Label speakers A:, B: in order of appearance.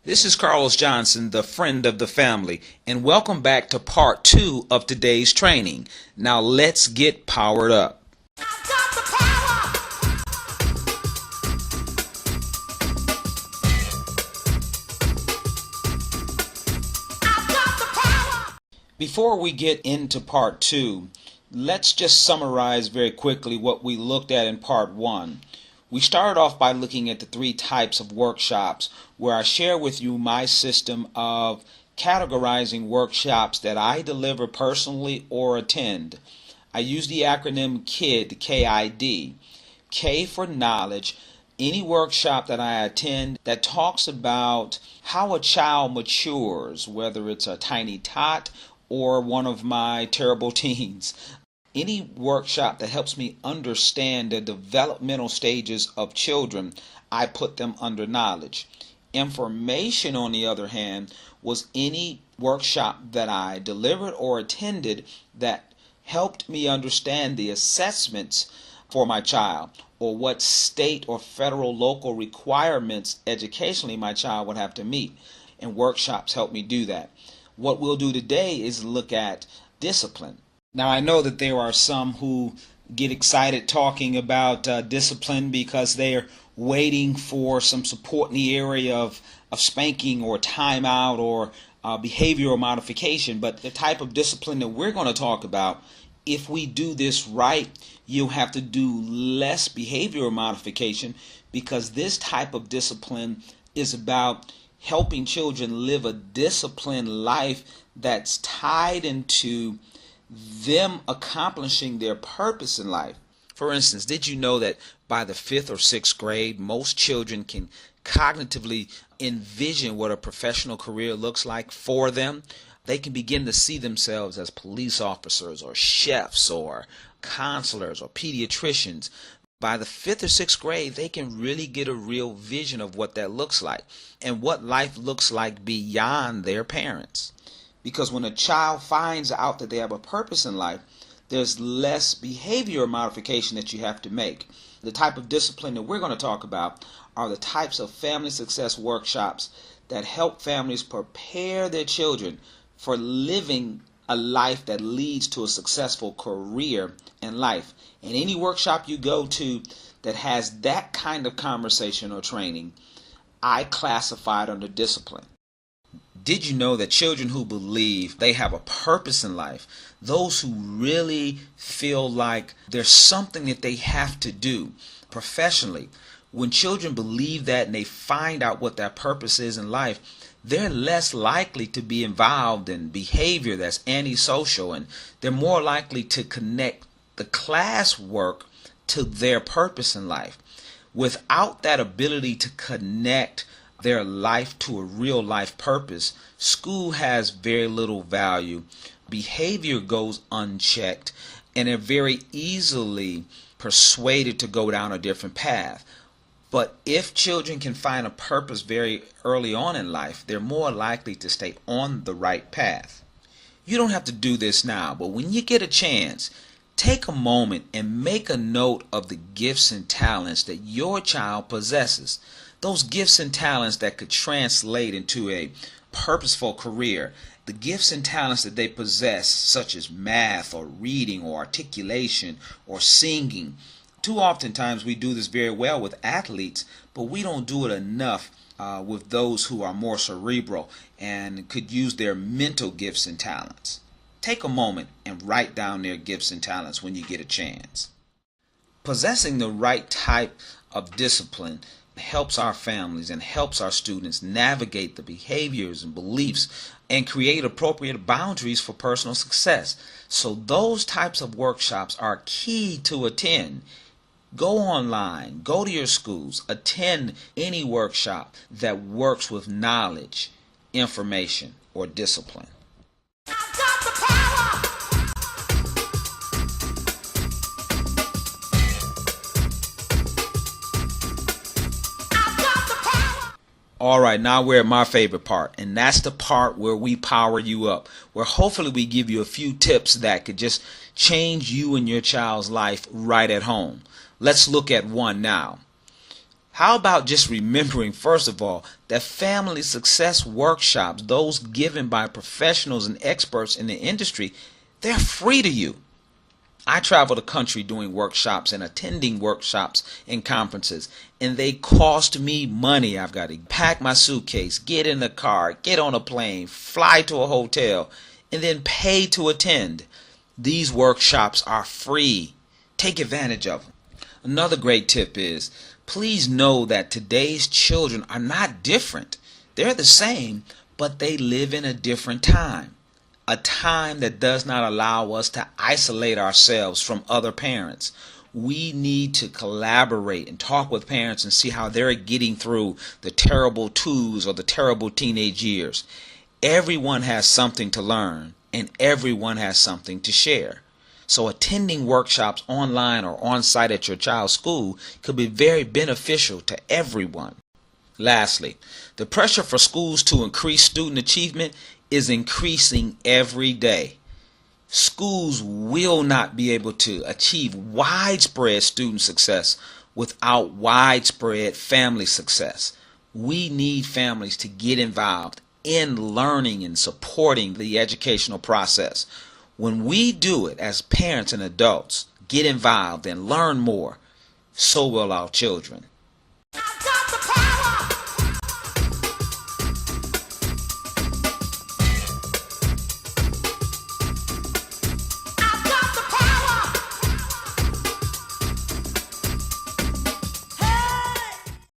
A: This is Carlos Johnson, the friend of the family, and welcome back to part 2 of today's training. Now let's get powered up.
B: I've got the power. I've got the power.
A: Before we get into part 2, let's just summarize very quickly what we looked at in part 1. We started off by looking at the 3 types of workshops where I share with you my system of categorizing workshops that I deliver personally or attend. I use the acronym KID, K-I-D. K for knowledge. Any workshop that I attend that talks about how a child matures, whether it's a tiny tot or one of my terrible teens. Any workshop that helps me understand the developmental stages of children, I put them under knowledge. Information, on the other hand, was any workshop that I delivered or attended that helped me understand the assessments for my child, or what state or federal local requirements educationally my child would have to meet. And workshops help me do that. What we'll do today is look at discipline. Now, I know that there are some who get excited talking about discipline because they're waiting for some support in the area of spanking or timeout or behavioral modification. But the type of discipline that we're going to talk about, if we do this right, you'll have to do less behavioral modification, because this type of discipline is about helping children live a disciplined life that's tied into them accomplishing their purpose in life. For instance, did you know that by the 5th or 6th grade, most children can cognitively envision what a professional career looks like for them? They can begin to see themselves as police officers or chefs or counselors or pediatricians. By the 5th or 6th grade, they can really get a real vision of what that looks like and what life looks like beyond their parents. Because when a child finds out that they have a purpose in life, there's less behavior modification that you have to make. The type of discipline that we're going to talk about are the types of family success workshops that help families prepare their children for living a life that leads to a successful career in life. And any workshop you go to that has that kind of conversation or training, I classify it under discipline. Did you know that children who believe they have a purpose in life, those who really feel like there's something that they have to do professionally, when children believe that and they find out what that purpose is in life, they're less likely to be involved in behavior that's antisocial, and they're more likely to connect the classwork to their purpose in life. Without that ability to connect their life to a real life purpose, school has very little value. Behavior goes unchecked, and they're very easily persuaded to go down a different path. But if children can find a purpose very early on in life, they're more likely to stay on the right path. You don't have to do this now, but when you get a chance, take a moment and make a note of the gifts and talents that your child possesses. Those gifts and talents that could translate into a purposeful career. The gifts and talents that they possess, such as math or reading or articulation or singing. Too oftentimes we do this very well with athletes, but we don't do it enough with those who are more cerebral and could use their mental gifts and talents. Take a moment and write down their gifts and talents when you get a chance. Possessing the right type of discipline helps our families and helps our students navigate the behaviors and beliefs and create appropriate boundaries for personal success. So those types of workshops are key to attend. Go online, go to your schools, attend any workshop that works with knowledge, information, or discipline.
B: I've got the power. I've got the power.
A: All right, now we're at my favorite part, and that's the part where we power you up, where hopefully we give you a few tips that could just change you and your child's life right at home. Let's look at one now. How about just remembering, first of all, that family success workshops, those given by professionals and experts in the industry, they're free to you. I travel the country doing workshops and attending workshops and conferences, and they cost me money. I've got to pack my suitcase, get in the car, get on a plane, fly to a hotel, and then pay to attend. These workshops are free. Take advantage of them. Another great tip is, please know that today's children are not different. They're the same, but they live in a different time. A time that does not allow us to isolate ourselves from other parents. We need to collaborate and talk with parents and see how they're getting through the terrible twos or the terrible teenage years. Everyone has something to learn, and everyone has something to share. So attending workshops online or on site at your child's school could be very beneficial to everyone. Lastly, the pressure for schools to increase student achievement is increasing every day. Schools will not be able to achieve widespread student success without widespread family success. We need families to get involved in learning and supporting the educational process. When we do it as parents and adults, get involved and learn more, so will our children.